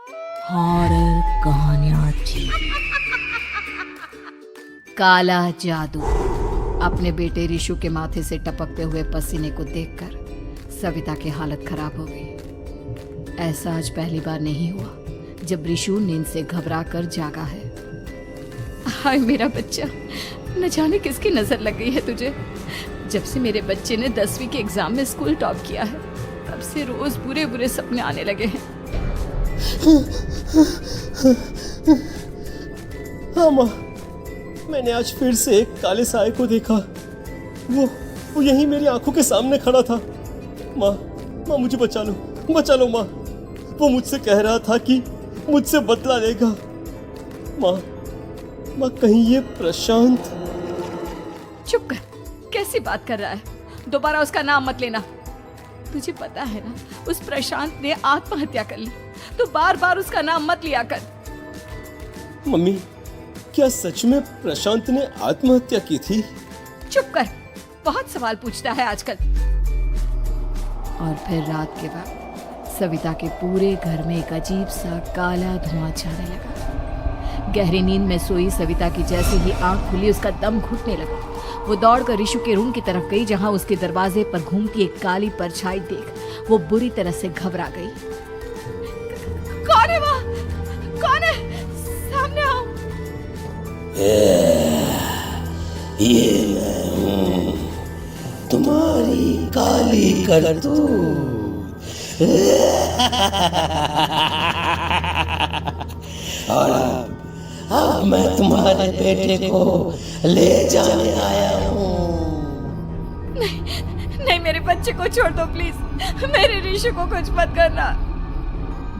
Horror कहानियां थी। काला जादू। अपने बेटे रिशु के माथे से टपकते हुए पसीने को देखकर सविता की हालत खराब हो गई। ऐसा आज पहली बार नहीं हुआ जब रिशु नींद से घबरा कर जागा है। हाय मेरा बच्चा, न जाने किसकी नजर लग गई है तुझे। जब से मेरे बच्चे ने 10वीं के एग्जाम में स्कूल टॉप किया है तब से रोज बुरे बुरे सपने आने लगे हैं। हाँ माँ, मैंने आज फिर से एक काले साए को देखा। वो यहीं मेरी आंखों के सामने खड़ा था। माँ मुझे बचा लो माँ। वो मुझसे कह रहा था कि मुझसे बदला लेगा। माँ कहीं ये प्रशांत। चुप कर, कैसी बात कर रहा है? दोबारा उसका नाम मत लेना। तुझे पता है ना, उस प्रशांत ने आत्महत्या कर ली, तो बार बार उसका नाम मत लिया कर। मम्मी, क्या सच में प्रशांत ने आत्महत्या की थी? चुप कर, बहुत सवाल पूछता है आजकल। और फिर रात के बाद सविता के पूरे घर में एक अजीब सा काला धुआं छाने लगा। गहरी नींद में सोई सविता की जैसे ही आंख खुली उसका दम घुटने लगा। वो दौड़कर रिशु के रूम की तरफ गई जहां उसके दरवाजे पर घूमती एक काली परछाई देख वो बुरी तरह से घबरा गई। कौन है वहाँ? कौन है? सामने आओ। ये मैं हूँ, तुम्हारी काली करतूत। और अब मैं तुम्हारे बेटे को ले जाने आया हूँ। नहीं, मेरे बच्चे को छोड़ दो प्लीज। मेरे रिशु को कुछ मत करना।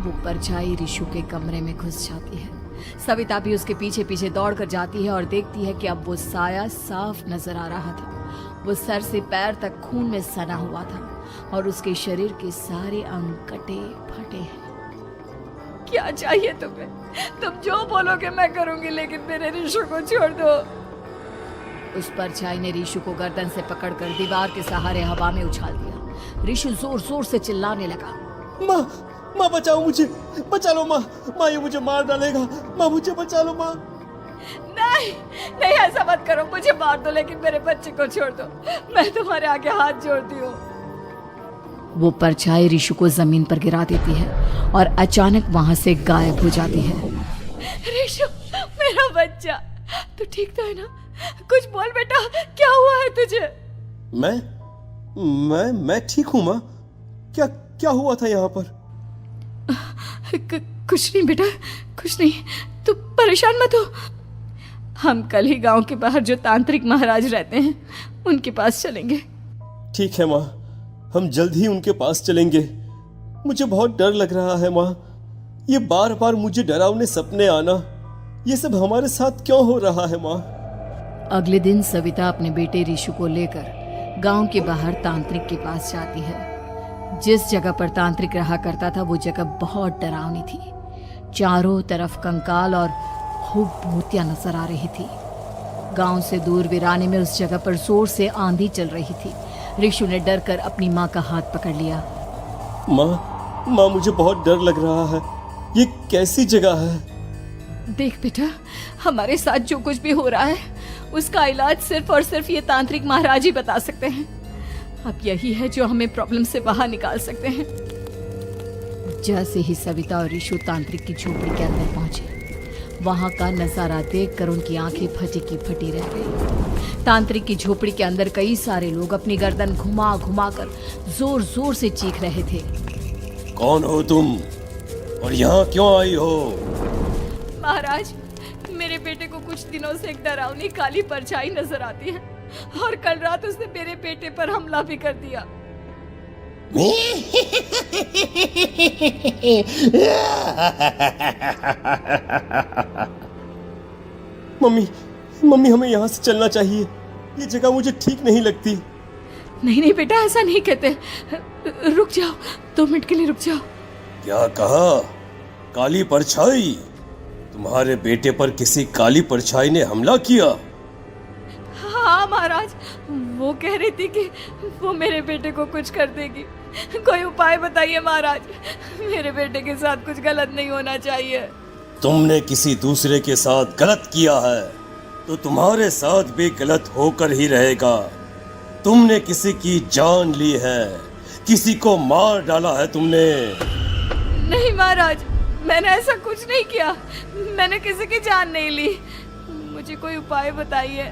वो परछाई रिशु के कमरे में घुस जाती है। सविता भी उसके पीछे पीछे दौड़ कर जाती है और देखती है कि अब वो साया साफ नजर आ रहा था। वो सर से पैर तक खून में सना हुआ था और उसके शरीर के सारे अंग कटे फटे हैं। क्या चाहिए तुम्हें? तुम जो बोलोगे मैं करूंगी, लेकिन मेरे रिशु को छोड़ दो। उस परछाई ने रिशु को गर्दन से पकड़कर दीवार के सहारे हवा में उछाल दिया। रिशु जोर जोर से चिल्लाने लगा। माँ बचाओ मुझे, बचा लो माँ, ये मुझे मार डालेगा। माँ मुझे बचा लो माँ। नहीं ऐसा मत करो, मुझे मार दो लेकिन मेरे बच्चे को छोड़ दो। मैं तुम्हारे आगे हाथ जोड़ती हूँ। वो परछाई रिशु को जमीन पर गिरा देती है और अचानक वहां से गायब हो जाती है। रिशु, मेरा बच्चा, तू ठीक तो है ना? कुछ बोल बेटा, क्या हुआ है तुझे? मैं ठीक हूँ माँ। क्या हुआ था यहाँ पर? कुछ नहीं बेटा, कुछ नहीं। तू परेशान मत हो। हम कल ही गांव के बाहर जो तांत्रिक महाराज रहते हैं उनके पास चलेंगे। ठीक है माँ, हम जल्द ही उनके पास चलेंगे। मुझे बहुत डर लग रहा है माँ। ये बार बार मुझे डरावने सपने आना, ये सब हमारे साथ क्यों हो रहा है माँ? अगले दिन सविता अपने बेटे रिशु को लेकर गांव के बाहर तांत्रिक के पास जाती है। जिस जगह पर तांत्रिक रहा करता था वो जगह बहुत डरावनी थी। चारों तरफ कंकाल और खूब भूतियां नजर आ रही थी। गांव से दूर वीराने में उस जगह पर जोर से आंधी चल रही थी। रिशु ने डर कर अपनी माँ का हाथ पकड़ लिया। माँ मुझे बहुत डर लग रहा है। ये कैसी जगह है? देख बेटा, हमारे साथ जो कुछ भी हो रहा है उसका इलाज सिर्फ और सिर्फ ये तांत्रिक महाराज ही बता सकते हैं। अब यही है जो हमें प्रॉब्लम से बाहर निकाल सकते हैं। जैसे ही सविता और रिशु तांत्रिक की झोपड़ी के अंदर पहुंचे, वहां का नजारा देखकर उनकी आंखें फटी की फटी रह गई। तांत्रिक की झोपड़ी के अंदर कई सारे लोग अपनी गर्दन घुमा घुमा कर जोर जोर से चीख रहे थे। कौन हो तुम और यहाँ क्यों आई हो? महाराज, मेरे बेटे को कुछ दिनों से एक डरावनी काली परछाई नजर आती है और कल रात उसने मेरे बेटे पर हमला भी कर दिया। मम्मी हमें यहाँ से चलना चाहिए। ये जगह मुझे ठीक नहीं लगती। नहीं बेटा, ऐसा नहीं कहते। रुक जाओ, 2 मिनट के लिए रुक जाओ। क्या कहा? काली परछाई? तुम्हारे बेटे पर किसी काली परछाई ने हमला किया? हाँ महाराज, वो कह रही थी कि वो मेरे बेटे को कुछ कर देगी, कोई उपाय बताइए महाराज। मेरे बेटे के साथ कुछ गलत नहीं होना चाहिए। तुमने किसी दूसरे के साथ गलत किया है तो तुम्हारे साथ भी गलत होकर ही रहेगा। तुमने किसी की जान ली है, किसी को मार डाला है तुमने। नहीं महाराज, मैंने ऐसा कुछ नहीं किया। मैंने किसी की जान नहीं ली। मुझे कोई उपाय बताइए।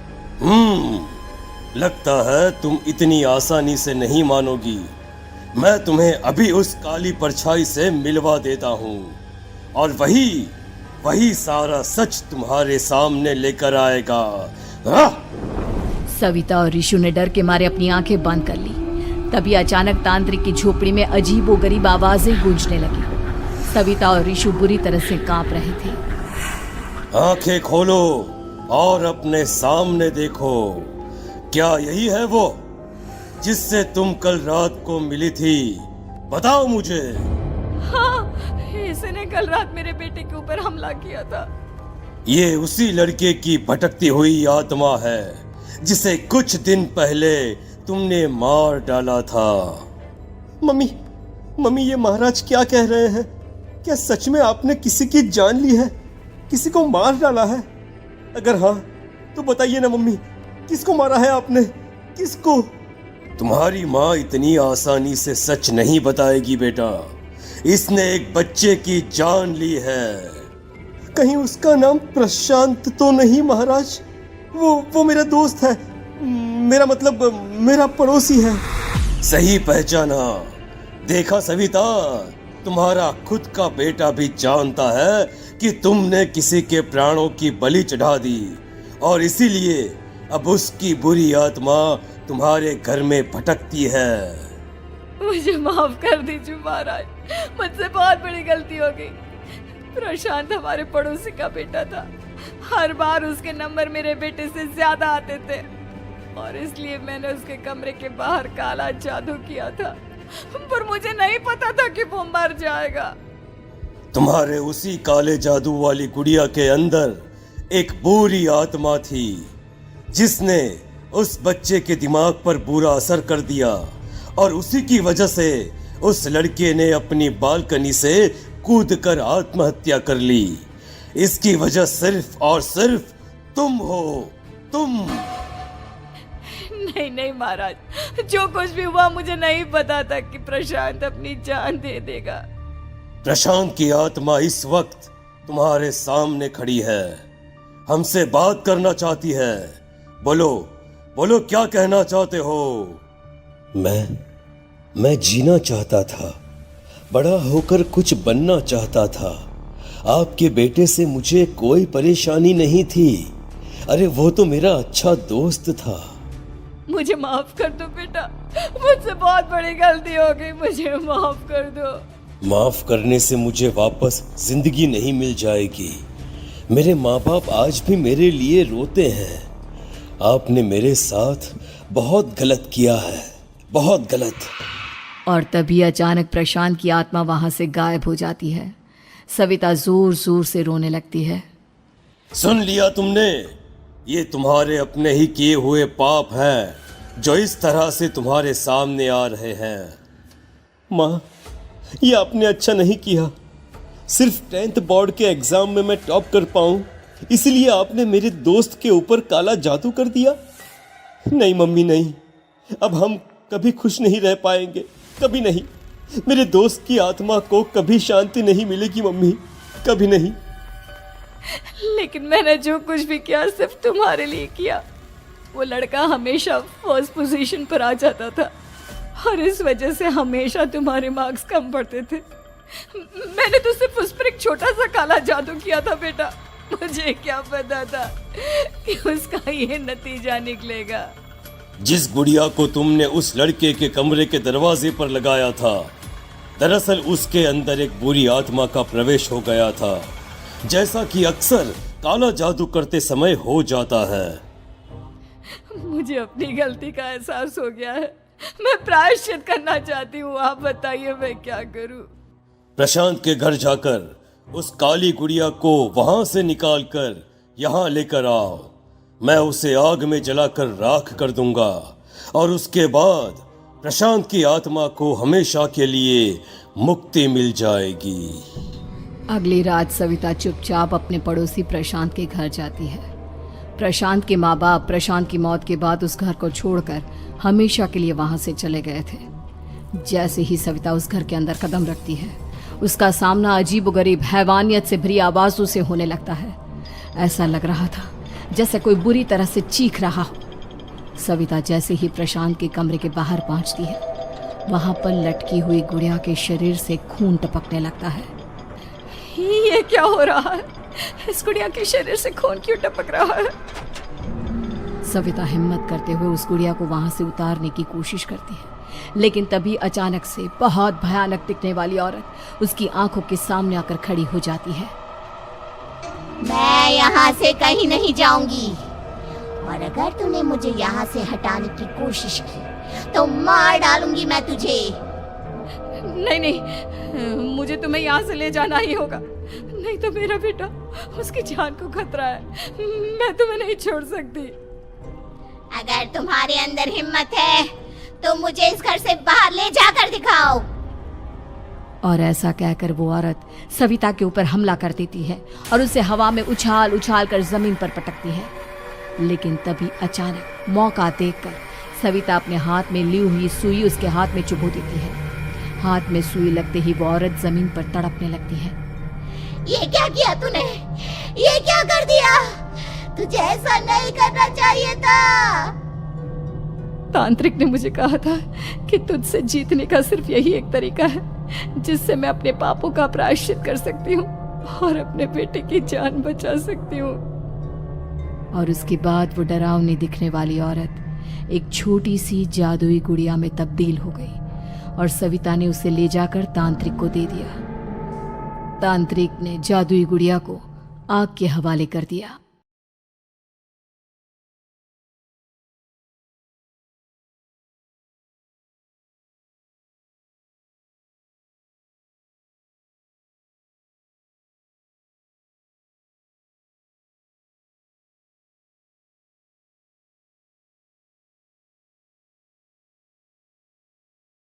लगता है तुम इतनी आसानी से नहीं मानोगी। मैं तुम्हें अभी उस काली परछाई से मिलवा देता हूँ और वही सारा सच तुम्हारे सामने लेकर आएगा। सविता और ऋषु ने डर के मारे अपनी आंखें बंद कर ली। तभी अचानक तांत्रिक की झोपड़ी में अजीबोगरीब आवाजें गूंजने लगी। सविता और ऋषु बुरी तरह से कांप रहे थे। आंखें खोलो और अपने सामने देखो। क्या यही है वो जिससे तुम कल रात को मिली थी? बताओ मुझे। हाँ, इसने कल रात मेरे बेटे के ऊपर हमला किया था। ये उसी लड़के की भटकती हुई आत्मा है जिसे कुछ दिन पहले तुमने मार डाला था। मम्मी ये महाराज क्या कह रहे हैं? क्या सच में आपने किसी की जान ली है, किसी को मार डाला है? अगर हाँ तो बताइए ना मम्मी, किसको मारा है आपने? किसको? तुम्हारी माँ इतनी आसानी से सच नहीं बताएगी बेटा। इसने एक बच्चे की जान ली है। कहीं उसका नाम प्रशांत तो नहीं महाराज? वो मेरा दोस्त है, मेरा पड़ोसी है। सही पहचाना। देखा सविता, तुम्हारा खुद का बेटा भी जानता है कि तुमने किसी के प्राणों की बलि चढ़ा दी और इसीलिए अब उसकी बुरी आत्मा तुम्हारे घर में भटकती है। मुझे माफ कर दीजिए महाराज, मुझसे बहुत बड़ी गलती हो गई। प्रशांत हमारे पड़ोसी का बेटा था। हर बार उसके नंबर मेरे बेटे से ज्यादा आते थे और इसलिए मैंने उसके कमरे के बाहर काला जादू किया था, पर मुझे नहीं पता था कि वो मर जाएगा। तुम्हारे उसी काले जादू वाली गुड़िया के अंदर एक बुरी आत्मा थी जिसने उस बच्चे के दिमाग पर बुरा असर कर दिया और उसी की वजह से उस लड़के ने अपनी बालकनी से कूदकर आत्महत्या कर ली। इसकी वजह सिर्फ और सिर्फ तुम हो, तुम। नहीं महाराज, जो कुछ भी हुआ मुझे नहीं पता था कि प्रशांत अपनी जान दे देगा। प्रशांत की आत्मा इस वक्त तुम्हारे सामने खड़ी है, हमसे बात करना चाहती है। बोलो क्या कहना चाहते हो? मैं जीना चाहता था, बड़ा होकर कुछ बनना चाहता था। आपके बेटे से मुझे कोई परेशानी नहीं थी। अरे वो तो मेरा अच्छा दोस्त था। मुझे माफ कर दो बेटा, मुझसे बहुत बड़ी गलती हो गई, मुझे माफ कर दो। माफ करने से मुझे वापस जिंदगी नहीं मिल जाएगी। मेरे माँ बाप आज भी मेरे लिए रोते हैं। आपने मेरे साथ बहुत गलत किया है, बहुत गलत। और तभी अचानक प्रशांत की आत्मा वहां से गायब हो जाती है। सविता जोर जोर से रोने लगती है। सुन लिया तुमने? ये तुम्हारे अपने ही किए हुए पाप हैं जो इस तरह से तुम्हारे सामने आ रहे हैं। माँ, ये आपने अच्छा नहीं किया। सिर्फ 10th बोर्ड के एग्जाम में मैं टॉप कर पाऊं, इसलिए आपने मेरे दोस्त के ऊपर काला जादू कर दिया। नहीं मम्मी, नहीं, अब हम कभी खुश नहीं रह पाएंगे, कभी नहीं। मेरे दोस्त की आत्मा को कभी शांति नहीं मिलेगी मम्मी, कभी नहीं। लेकिन मैंने जो कुछ भी किया सिर्फ तुम्हारे लिए किया। वो लड़का हमेशा फर्स्ट पोजीशन पर आ जाता था और इस वजह से हमेशा तुम्हारे मार्क्स कम पड़ते थे। मैंने तो सिर्फ उस पर एक छोटा सा काला जादू किया था बेटा। मुझे क्या पता था कि उसका ये नतीजा निकलेगा। जिस गुड़िया को तुमने उस लड़के के कमरे के दरवाजे पर लगाया था, दरअसल उसके अंदर एक बुरी आत्मा का प्रवेश हो गया था, जैसा कि अक्सर काला जादू करते समय हो जाता है। मुझे अपनी गलती का एहसास हो गया है। मैं प्रायश्चित करना चाहती हूँ। आप बताइए मैं क्या करूँ? प्रशांत के घर जाकर उस काली गुड़िया को वहां से निकालकर यहाँ लेकर आओ। मैं उसे आग में जलाकर राख कर दूंगा और उसके बाद प्रशांत की आत्मा को हमेशा के लिए मुक्ति मिल जाएगी। अगली रात सविता चुपचाप अपने पड़ोसी प्रशांत के घर जाती है। प्रशांत के माँ बाप प्रशांत की मौत के बाद उस घर को छोड़कर हमेशा के लिए वहां से चले गए थे। जैसे ही सविता उस घर के अंदर कदम रखती है, उसका सामना अजीबोगरीब हैवानियत से भरी आवाजों से होने लगता है। ऐसा लग रहा था जैसे कोई बुरी तरह से चीख रहा हो। सविता जैसे ही प्रशांत के कमरे के बाहर पहुंचती है, वहां पर लटकी हुई गुड़िया के शरीर से खून टपकने लगता है। ये क्या हो रहा है? इस गुड़िया के शरीर से खून क्यों टपक रहा है? सविता हिम्मत करते हुए उस गुड़िया को वहां से उतारने की कोशिश करती है, लेकिन तभी अचानक से बहुत भयानक दिखने वाली औरत उसकी आंखों के सामने आकर खड़ी हो जाती है। मैं यहाँ से कहीं नहीं जाऊंगी, और अगर तूने मुझे यहाँ से हटाने की कोशिश की तो मार डालूंगी मैं तुझे। नहीं नहीं, मुझे तुम्हें यहाँ से ले जाना ही होगा, नहीं तो मेरा बेटा, उसकी जान को खतरा है। मैं तुम्हें नहीं छोड़ सकती। अगर तुम्हारे अंदर हिम्मत है तो मुझे इस घर से बाहर ले जाकर दिखाओ। और ऐसा कहकर वो औरत सविता के ऊपर हमला कर देती है और उसे हवा में उछाल उछाल कर जमीन पर पटकती है। लेकिन तभी अचानक मौका देखकर सविता अपने हाथ में ली हुई सुई उसके हाथ में चुभो देती है। हाथ में सुई लगते ही वो औरत जमीन पर तड़पने लगती है। ये क्या किया तूने? ये क्या कर दिया? तुझे ऐसा नहीं करना चाहिए था। तांत्रिक ने मुझे कहा था कि तुझसे जीतने का सिर्फ यही एक तरीका है जिससे मैं अपने पापों का प्रायश्चित कर सकती हूँ और अपने बेटे की जान बचा सकती हूँ। और उसके बाद वो डरावनी दिखने वाली औरत एक छोटी सी जादुई गुड़िया में तब्दील हो गई और सविता ने उसे ले जाकर तांत्रिक को दे दिया। तांत्रिक ने जादुई गुड़िया को आग के हवाले कर दिया।